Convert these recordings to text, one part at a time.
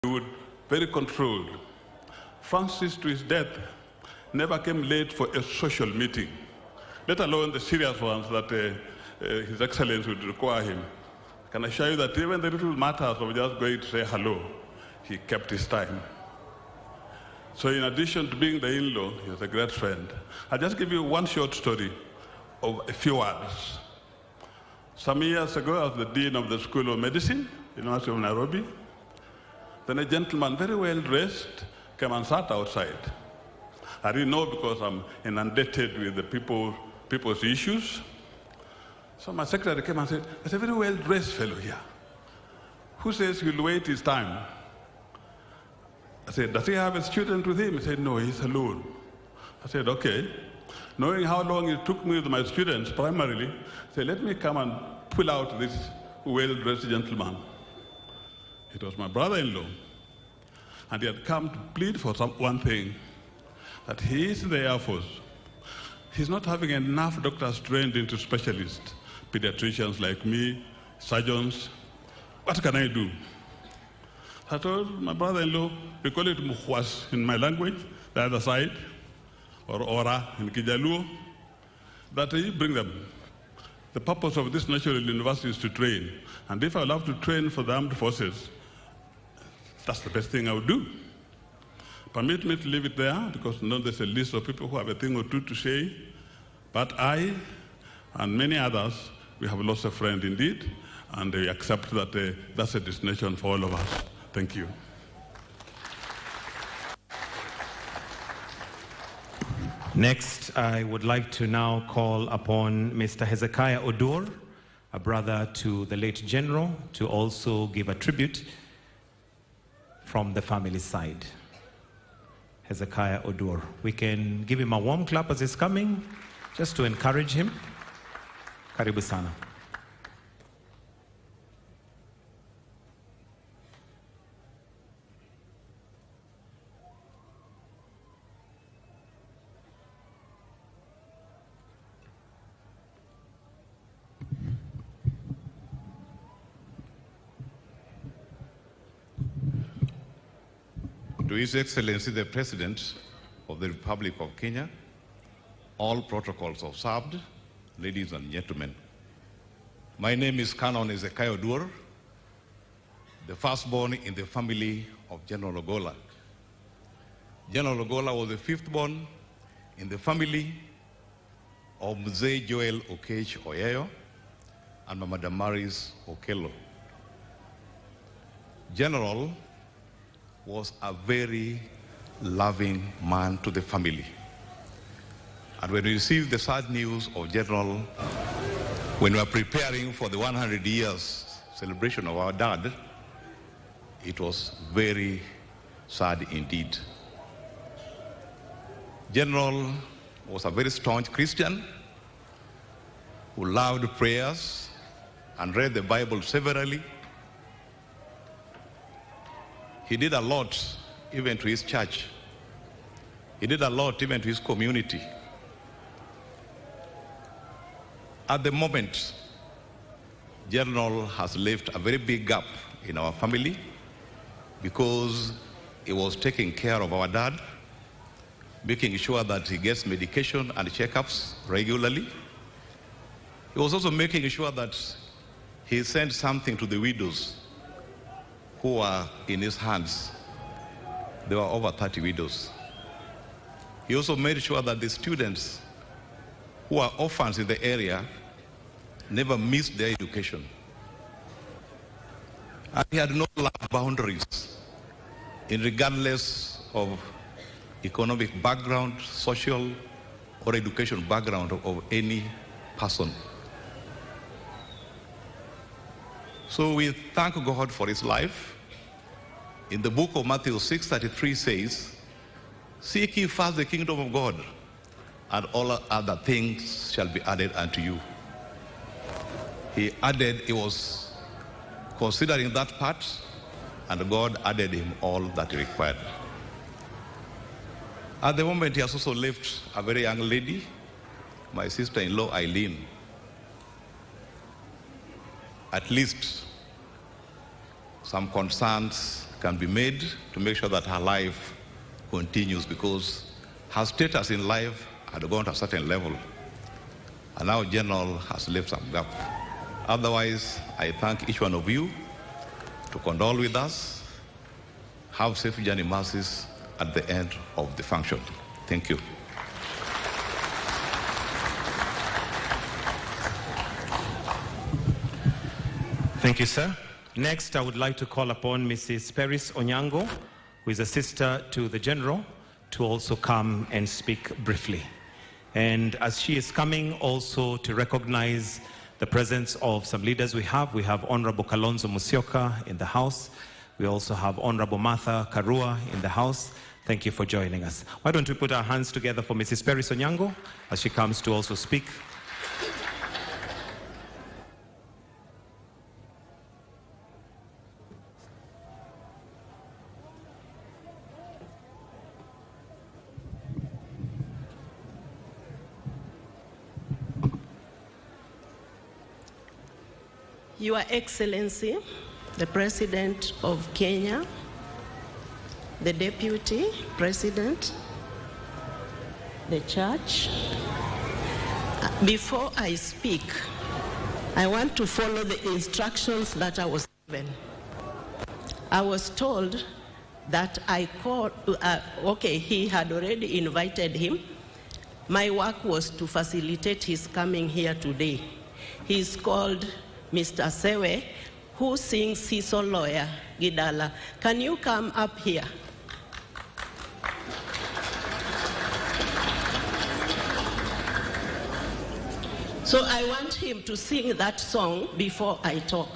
would very controlled. Francis, to his death, never came late for a social meeting, let alone the serious ones that His Excellency would require him. Can I assure you that even the little matters of just going to say hello, he kept his time. So in addition to being the in-law, he was a great friend. I'll just give you one short story of a few words. Some years ago, I was the dean of the School of Medicine, University of Nairobi. Then a gentleman, very well dressed, came and sat outside. I didn't know because I'm inundated with the people's issues. So my secretary came and said, "There's a very well dressed fellow here. Who says he'll wait his time?" I said, "Does he have a student with him?" He said, "No, he's alone." I said, "Okay." Knowing how long it took me with my students primarily, I said, "Let me come and pull out this well-dressed gentleman." It was my brother-in-law. And he had come to plead for one thing, that he is in the Air Force. He's not having enough doctors trained into specialists, pediatricians like me, surgeons. What can I do? I told my brother-in-law, we call it muhwas in my language, the other side, or ora in Kijaluo, that you bring them. The purpose of this national university is to train. And if I will have to train for the armed forces, that's the best thing I would do. Permit me to leave it there, because there's a list of people who have a thing or two to say. But I and many others, we have lost a friend indeed, and we accept that that's a destination for all of us. Thank you. Next, I would like to now call upon Mr. Hezekiah Odur, a brother to the late general, to also give a tribute from the family side. Hezekiah Odur. We can give him a warm clap as he's coming, just to encourage him. Karibu sana. To His Excellency the President of the Republic of Kenya, all protocols observed, ladies and gentlemen. My name is Canon Hezekiah Odur, the firstborn in the family of General Ogolla. General Ogolla was the fifth-born in the family of Mzee Joel Okech Oyeyo and Mama Damaris Okello. General was a very loving man to the family. And when we received the sad news of General, when we were preparing for the 100 years celebration of our dad, it was very sad indeed. General was a very staunch Christian who loved prayers and read the Bible severally. He did a lot even to his church. He did a lot even to his community. At the moment, General has left a very big gap in our family because he was taking care of our dad, making sure that he gets medication and checkups regularly. He was also making sure that he sent something to the widows who were in his hands. There were over 30 widows. He also made sure that the students who are orphans in the area never missed their education. And he had no boundaries, regardless of economic background, social or education background of any person. So we thank God for his life. In the book of Matthew 6:33 says, "Seek ye first the kingdom of God, and all other things shall be added unto you." He was considering that part, and God added him all that he required. At the moment, he has also left a very young lady, my sister-in-law Eileen. At least some concerns can be made to make sure that her life continues, because her status in life had gone to a certain level, and now General has left some gap. Otherwise, I thank each one of you to condole with us. Have safe journey masses at the end of the function. Thank you. Thank you, sir. Next, I would like to call upon Mrs. Peris Onyango, who is a sister to the General, to also come and speak briefly. And as she is coming also to recognize the presence of some leaders we have Honorable Kalonzo Musyoka in the House. We also have Honorable Martha Karua in the House. Thank you for joining us. Why don't we put our hands together for Mrs. Peris Onyango as she comes to also speak. Your Excellency, the President of Kenya, the Deputy President, the Church. Before I speak, I want to follow the instructions that I was given. I was told that I called, he had already invited him. My work was to facilitate his coming here today. He's called Mr. Sewe, who sings Siso Lawyer Gidala. Can you come up here? So I want him to sing that song before I talk.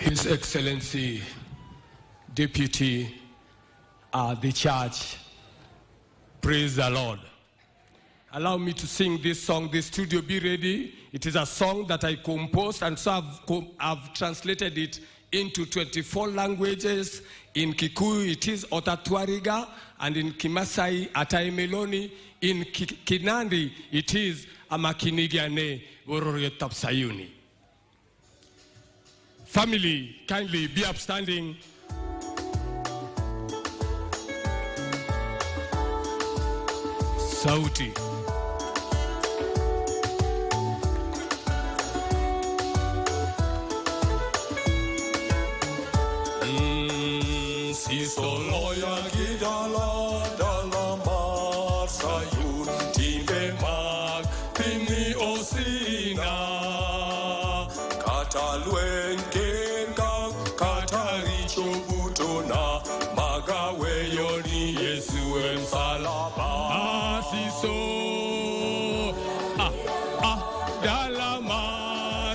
His Excellency, Deputy, the Church, praise the Lord. Allow me to sing this song. The studio, be ready. It is a song that I composed, and so I've translated it into 24 languages. In Kikuyu, it is Otatwariga, and in Kimasai, Ataimeloni. In Kinandi, it is Amakinigane Wororietapsayuni. Family, kindly be upstanding. Sauti. Sisoloya gidala dala masayu timbe mag pini osina katalwen kenga katari chobutona magawe yoni Yesu emsalaba. Dalama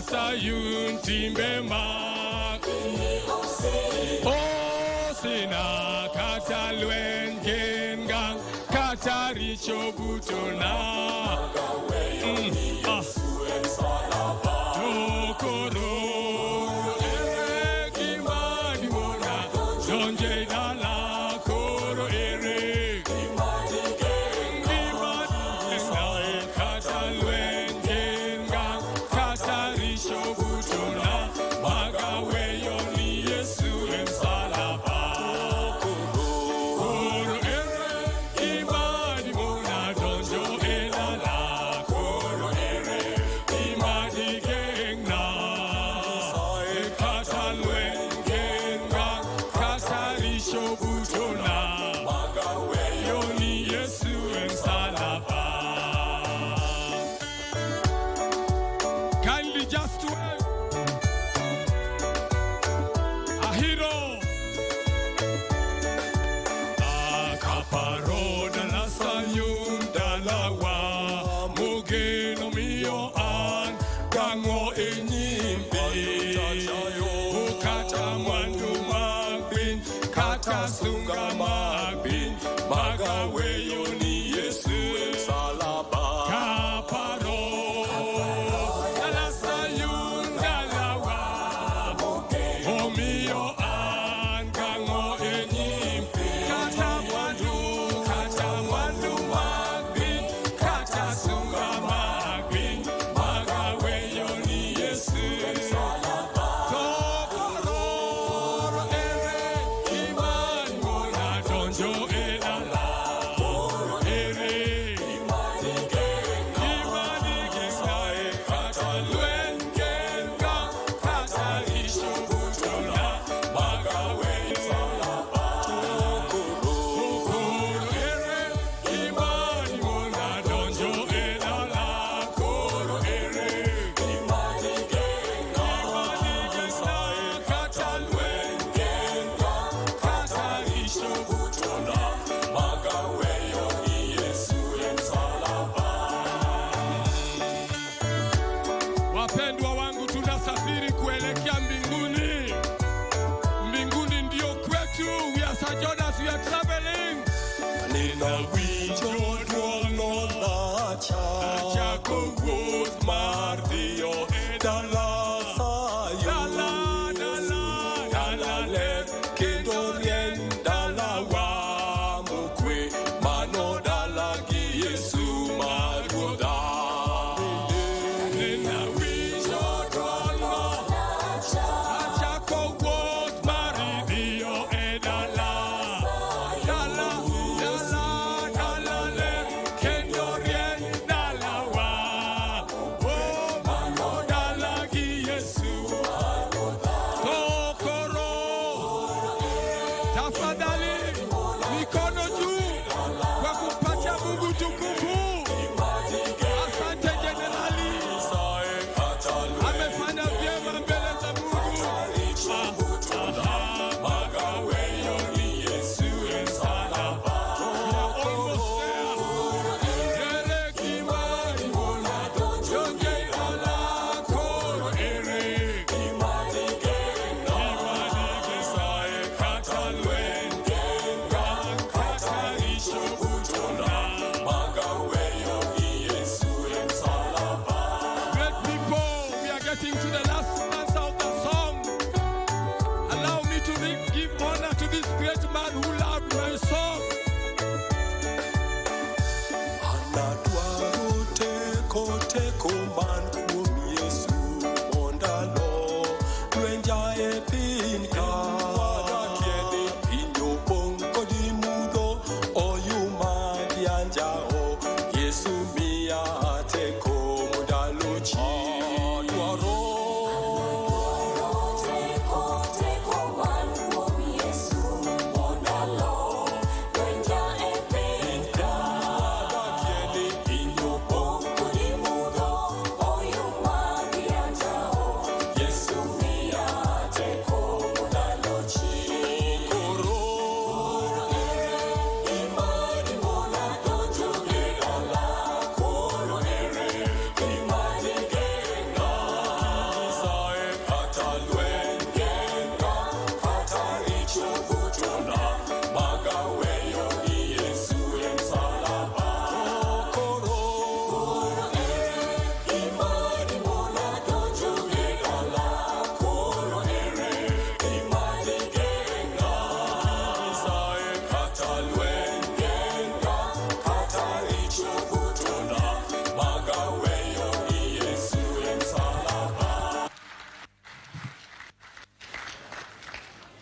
sayun timbe mak osina katalwen gengang katari chobutona tokoro kimadi mona jonje dala koro ere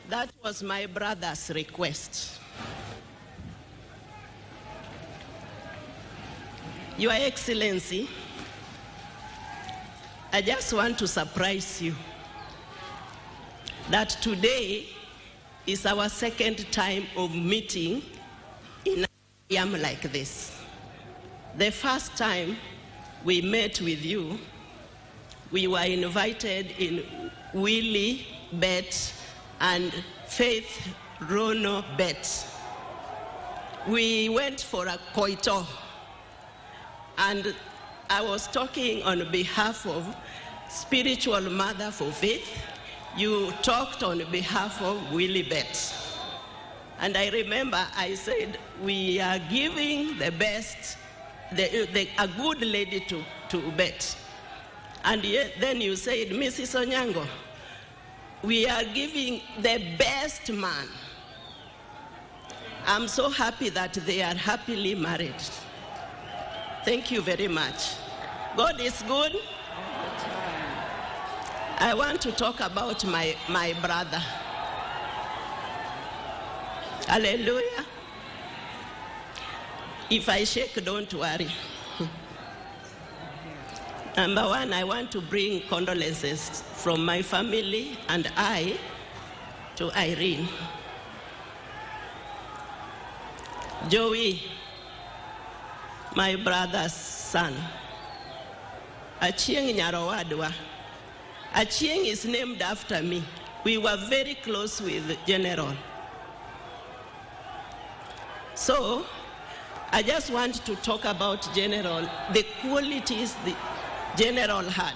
That was my brother's request. Your Excellency, I just want to surprise you that today is our second time of meeting in a yam like this. The first time we met with you, we were invited in Willie Bet and Faith Rono Bet. We went for a koito, and I was talking on behalf of Spiritual Mother for Faith. You talked on behalf of Willie Bet. And I remember I said, we are giving the best, a good lady to bet. And then you said, Mrs. Onyango, we are giving the best man. I'm so happy that they are happily married. Thank you very much. God is good. I want to talk about my brother. Hallelujah. If I shake, don't worry. Number one, I want to bring condolences from my family and I to Irene. Joey, my brother's son. Achieng Nyarowadwa. Achieng is named after me. We were very close with General. So, I just want to talk about General, the qualities the General had.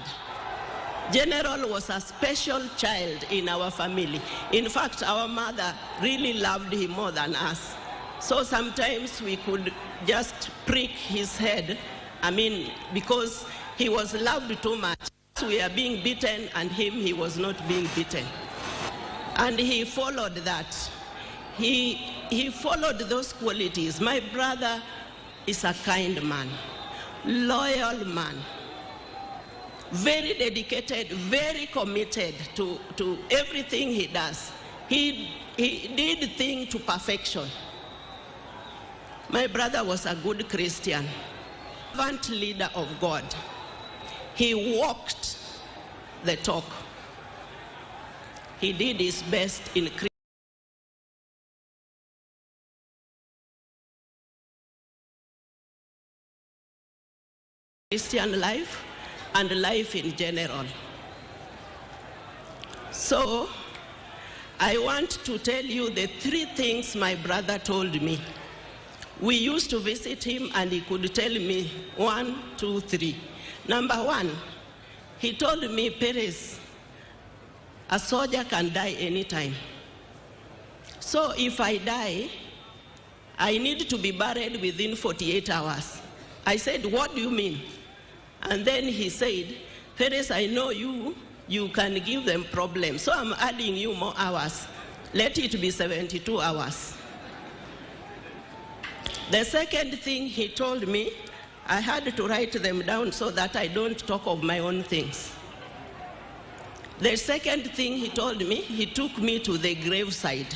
General was a special child in our family. In fact, our mother really loved him more than us. So sometimes we could just prick his head, because he was loved too much. We are being beaten, and he was not being beaten. And he followed that. He followed those qualities. My brother is a kind man, loyal man, very dedicated, very committed to everything he does. He did things to perfection. My brother was a good Christian, servant leader of God. He walked the talk. He did his best in Christian life and life in general. So I want to tell you the 3 things my brother told me. We used to visit him and he could tell me 1, 2, 3. Number 1, he told me, Peris, a soldier can die anytime. So if I die, I need to be buried within 48 hours. I said, what do you mean? And then he said, Peris, I know you can give them problems, so I'm adding you more hours. Let it be 72 hours. The second thing he told me, I had to write them down so that I don't talk of my own things. The second thing he told me, he took me to the graveside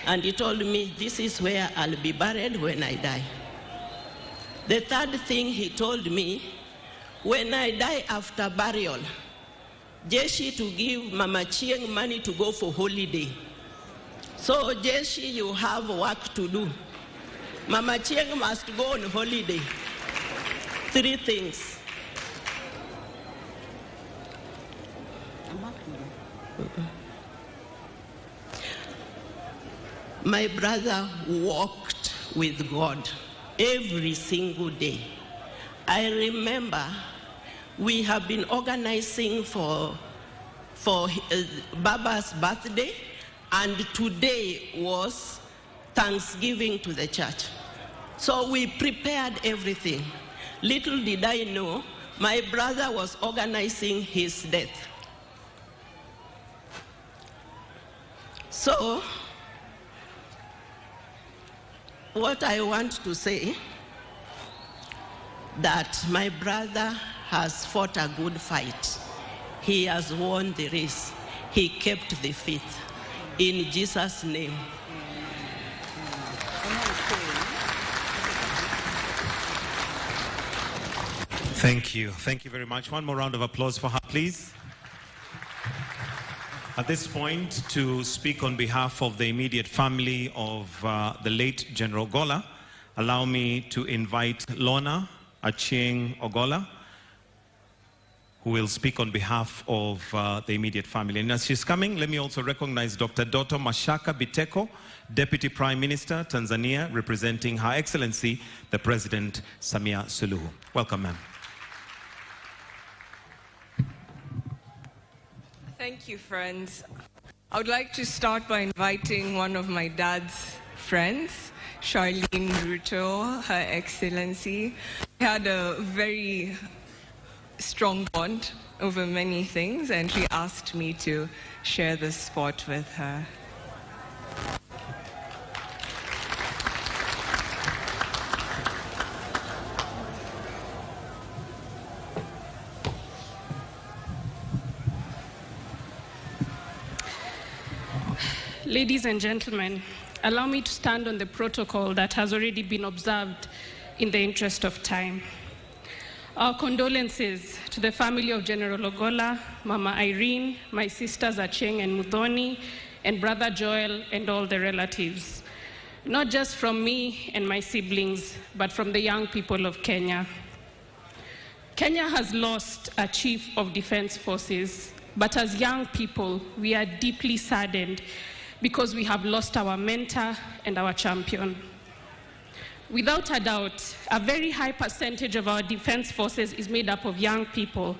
and he told me, this is where I'll be buried when I die. The third thing he told me, when I die after burial, Jeshi to give Mama Chieng money to go for holiday. So Jeshi, you have work to do. Mama Chieng must go on holiday. 3 things. My brother walked with God every single day. I remember we have been organizing for Baba's birthday, and today was Thanksgiving to the church. So we prepared everything. Little did I know, my brother was organizing his death. So, what I want to say, that my brother has fought a good fight. He has won the race. He kept the faith. In Jesus' name. Thank you. Thank you very much. One more round of applause for her, please. At this point, to speak on behalf of the immediate family of the late General Ogolla, allow me to invite Lorna Achieng Ogolla, who will speak on behalf of the immediate family. And as she's coming, let me also recognize Dr. Doto Mashaka Biteko, Deputy Prime Minister, Tanzania, representing Her Excellency, the President Samia Suluhu. Welcome, ma'am. Thank you, friends. I would like to start by inviting one of my dad's friends, Charlene Ruto, Her Excellency. We had a very strong bond over many things, and she asked me to share this spot with her. Ladies and gentlemen, allow me to stand on the protocol that has already been observed in the interest of time. Our condolences to the family of General Ogolla, Mama Irene, my sisters Achieng and Muthoni, and Brother Joel, and all the relatives. Not just from me and my siblings, but from the young people of Kenya. Kenya has lost a chief of defense forces, but as young people, we are deeply saddened because we have lost our mentor and our champion. Without a doubt, a very high percentage of our defense forces is made up of young people,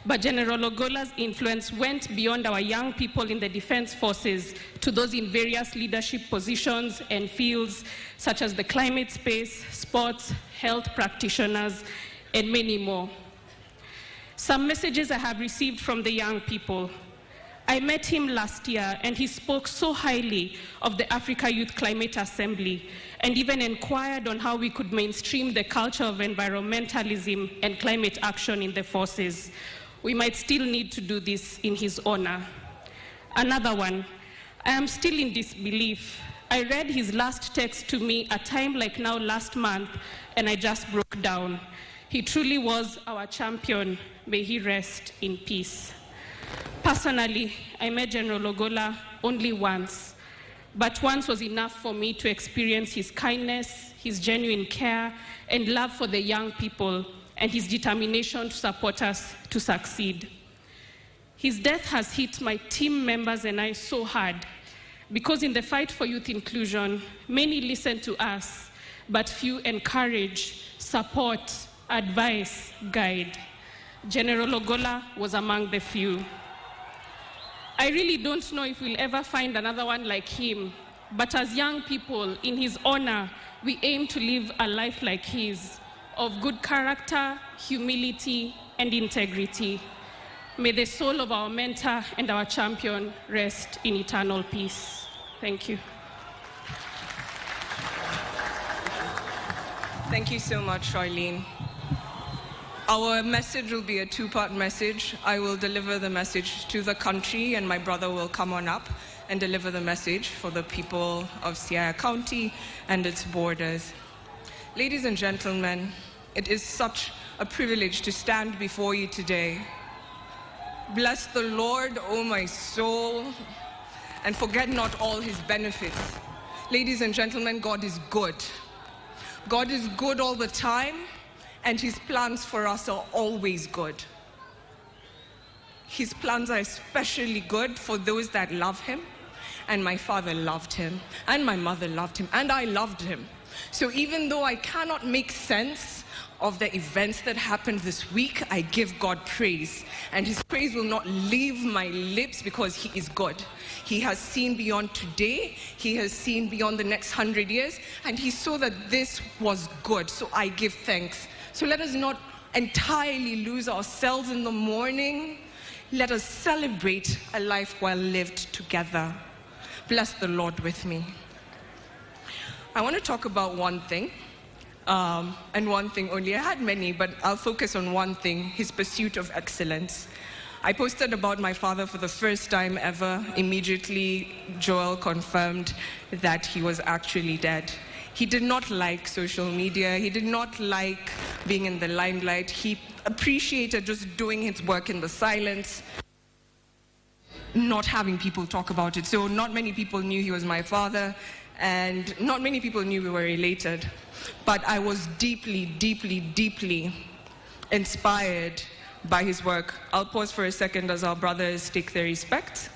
but General Ogolla's influence went beyond our young people in the defense forces to those in various leadership positions and fields such as the climate space, sports, health practitioners, and many more. Some messages I have received from the young people. I met him last year, and he spoke so highly of the Africa Youth Climate Assembly, and even inquired on how we could mainstream the culture of environmentalism and climate action in the forces. We might still need to do this in his honor. Another one, I am still in disbelief. I read his last text to me a time like now last month, and I just broke down. He truly was our champion. May he rest in peace. Personally, I met General Ogolla only once, but once was enough for me to experience his kindness, his genuine care, and love for the young people, and his determination to support us to succeed. His death has hit my team members and I so hard, because in the fight for youth inclusion, many listen to us, but few encourage, support, advise, guide. General Ogolla was among the few. I really don't know if we'll ever find another one like him, but as young people, in his honor, we aim to live a life like his, of good character, humility, and integrity. May the soul of our mentor and our champion rest in eternal peace. Thank you. Thank you so much, Charlene. Our message will be a two-part message. I will deliver the message to the country, and my brother will come on up and deliver the message for the people of Siaya County and its borders. Ladies and gentlemen, it is such a privilege to stand before you today. Bless the Lord, O my soul, and forget not all his benefits. Ladies and gentlemen, God is good. God is good all the time, and his plans for us are always good. His plans are especially good for those that love him, and my father loved him, and my mother loved him, and I loved him. So even though I cannot make sense of the events that happened this week, I give God praise, and his praise will not leave my lips because he is good. He has seen beyond today, he has seen beyond the next 100 years, and he saw that this was good, so I give thanks. So let us not entirely lose ourselves in the morning. Let us celebrate a life well lived together. Bless the Lord with me. I want to talk about one thing, and one thing only. I had many, but I'll focus on one thing, his pursuit of excellence. I posted about my father for the first time ever. Immediately, Joel confirmed that he was actually dead. He did not like social media. He did not like being in the limelight. He appreciated just doing his work in the silence, not having people talk about it. So not many people knew he was my father, and not many people knew we were related. But I was deeply, deeply, deeply inspired by his work. I'll pause for a second as our brothers take their respect.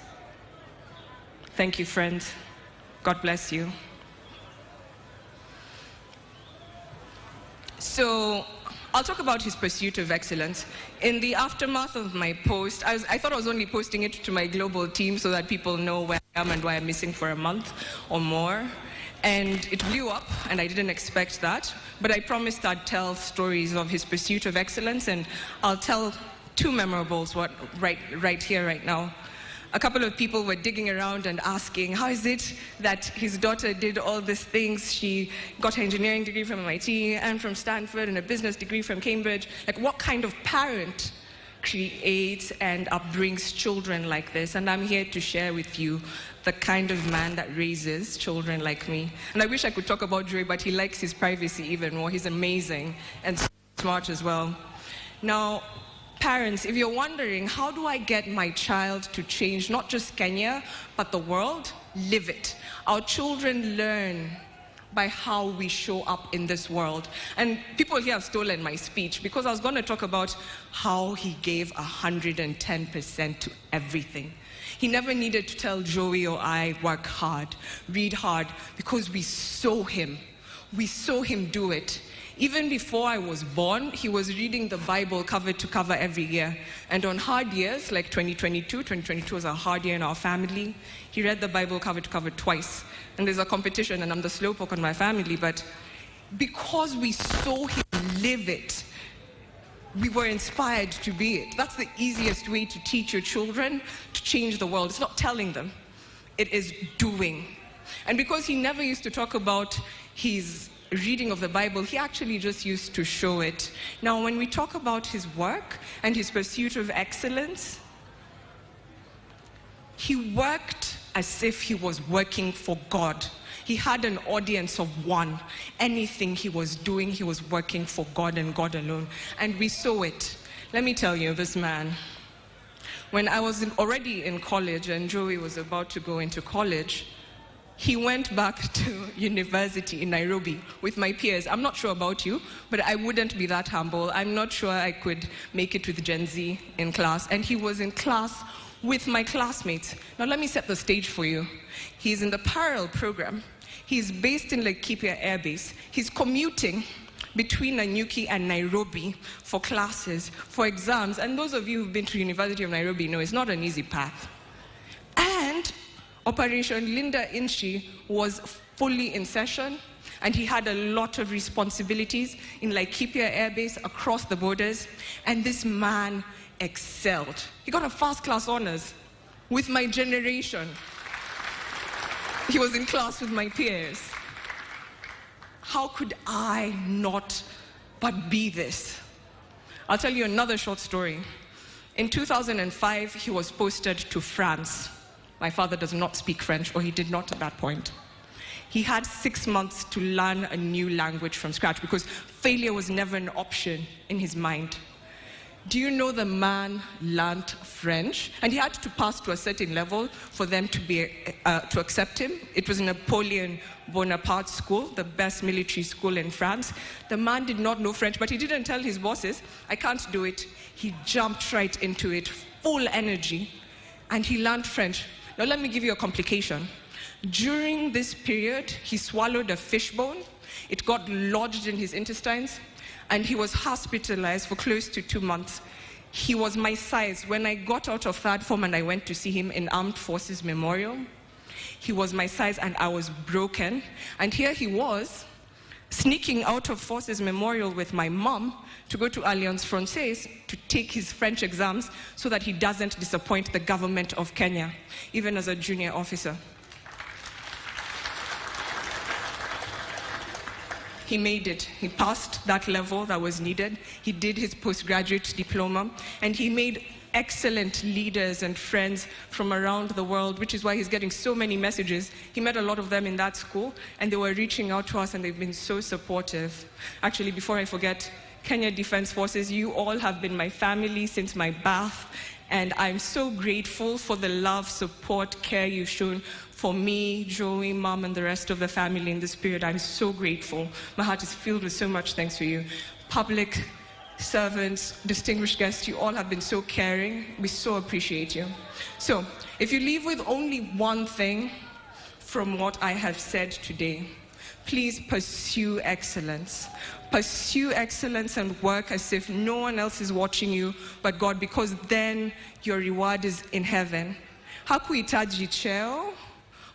Thank you, friends. God bless you. So I'll talk about his pursuit of excellence. In the aftermath of my post, I thought I was only posting it to my global team so that people know where I am and why I'm missing for a month or more. And it blew up, and I didn't expect that. But I promised I'd tell stories of his pursuit of excellence, and I'll tell two memorables right here, right now. A couple of people were digging around and asking, how is it that his daughter did all these things? She got her engineering degree from MIT and from Stanford and a business degree from Cambridge. Like, what kind of parent creates and upbrings children like this? And I'm here to share with you the kind of man that raises children like me. And I wish I could talk about Joey, but he likes his privacy even more. He's amazing and smart as well. Now, parents, if you're wondering, how do I get my child to change not just Kenya, but the world? Live it. Our children learn by how we show up in this world. And people here have stolen my speech because I was going to talk about how he gave 110% to everything. He never needed to tell Joey or I, work hard, read hard, because we saw him. We saw him do it. Even before I was born, he was reading the Bible cover to cover every year. And on hard years, like 2022 was a hard year in our family, he read the Bible cover to cover twice. And there's a competition, and I'm the slowpoke on my family, but because we saw him live it, we were inspired to be it. That's the easiest way to teach your children to change the world. It's not telling them, it is doing. And because he never used to talk about his reading of the Bible, he actually just used to show it. Now, when we talk about his work and his pursuit of excellence, he worked as if he was working for God. He had an audience of one. Anything he was doing, he was working for God and God alone. And we saw it. Let me tell you, this man, when I was already in college and Joey was about to go into college, he went back to university in Nairobi with my peers. I'm not sure about you, but I wouldn't be that humble. I'm not sure I could make it with Gen Z in class. And he was in class with my classmates. Now let me set the stage for you. He's in the parallel program. He's based in Laikipia Air Base. He's commuting between Nanyuki and Nairobi for classes, for exams. And those of you who've been to University of Nairobi know it's not an easy path. And Operation Linda Inchi was fully in session, and he had a lot of responsibilities in Laikipia Air Base across the borders, and this man excelled. He got a first-class honors with my generation. He was in class with my peers. How could I not but be this? I'll tell you another short story. In 2005, he was posted to France. My father does not speak French, or he did not at that point. He had 6 months to learn a new language from scratch because failure was never an option in his mind. Do you know the man learned French? And he had to pass to a certain level for them to accept him. It was Napoleon Bonaparte School, the best military school in France. The man did not know French, but he didn't tell his bosses, I can't do it. He jumped right into it, full energy, and he learned French. Now let me give you a complication. During this period, he swallowed a fish bone. It got lodged in his intestines, and he was hospitalized for close to 2 months. He was my size. When I got out of third form and I went to see him in Armed Forces Memorial, he was my size and I was broken. And here he was, sneaking out of Forces Memorial with my mom to go to Alliance Francaise to take his French exams so that he doesn't disappoint the government of Kenya, even as a junior officer. He made it. He passed that level that was needed. He did his postgraduate diploma, and he made excellent leaders and friends from around the world, which is why he's getting so many messages. He met a lot of them in that school, and they were reaching out to us, and they've been so supportive. Actually, before I forget, Kenya Defense Forces, you all have been my family since my birth, and I'm so grateful for the love, support, care you've shown for me, Joey, Mom, and the rest of the family in this period. I'm so grateful. My heart is filled with so much thanks for you. Public servants, distinguished guests, you all have been so caring. We so appreciate you. So, if you leave with only one thing from what I have said today, please pursue excellence. Pursue excellence and work as if no one else is watching you but God, because then your reward is in heaven. Hakuhitaji cheo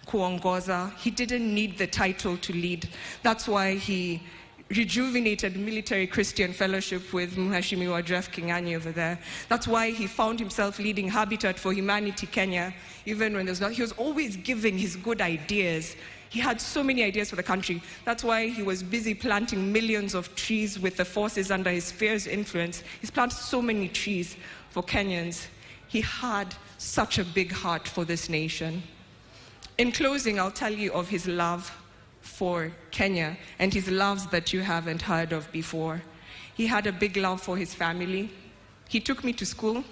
kuongoza. He didn't need the title to lead. That's why he rejuvenated Military Christian Fellowship with Mheshimiwa Jeff King'ang'i over there. That's why he found himself leading Habitat for Humanity Kenya, even when there's not. He was always giving his good ideas. He had so many ideas for the country. That's why he was busy planting millions of trees with the forces under his fierce influence. He's planted so many trees for Kenyans. He had such a big heart for this nation. In closing, I'll tell you of his love for Kenya and his loves that you haven't heard of before. He had a big love for his family. He took me to school.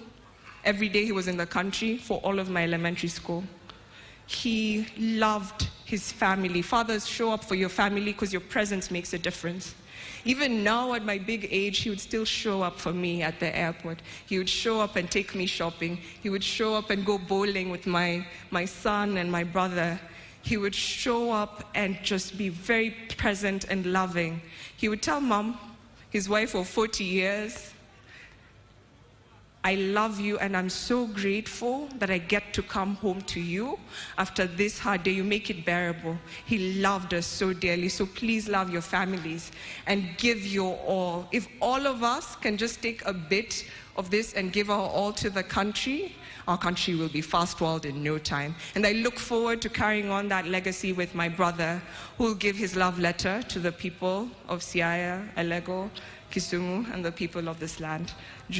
Every day he was in the country for all of my elementary school. He loved his family. Fathers, show up for your family because your presence makes a difference. Even now at my big age, he would still show up for me at the airport. He would show up and take me shopping. He would show up and go bowling with my son and my brother. he would show up and just be very present and loving. He would tell Mom, his wife of 40 years, I love you and I'm so grateful that I get to come home to you after this hard day. You make it bearable. He loved us so dearly. So please love your families and give your all. If all of us can just take a bit of this and give our all to the country, our country will be fast-forward in no time. And I look forward to carrying on that legacy with my brother, who will give his love letter to the people of Siaya, Elego, Kisumu, and the people of this land.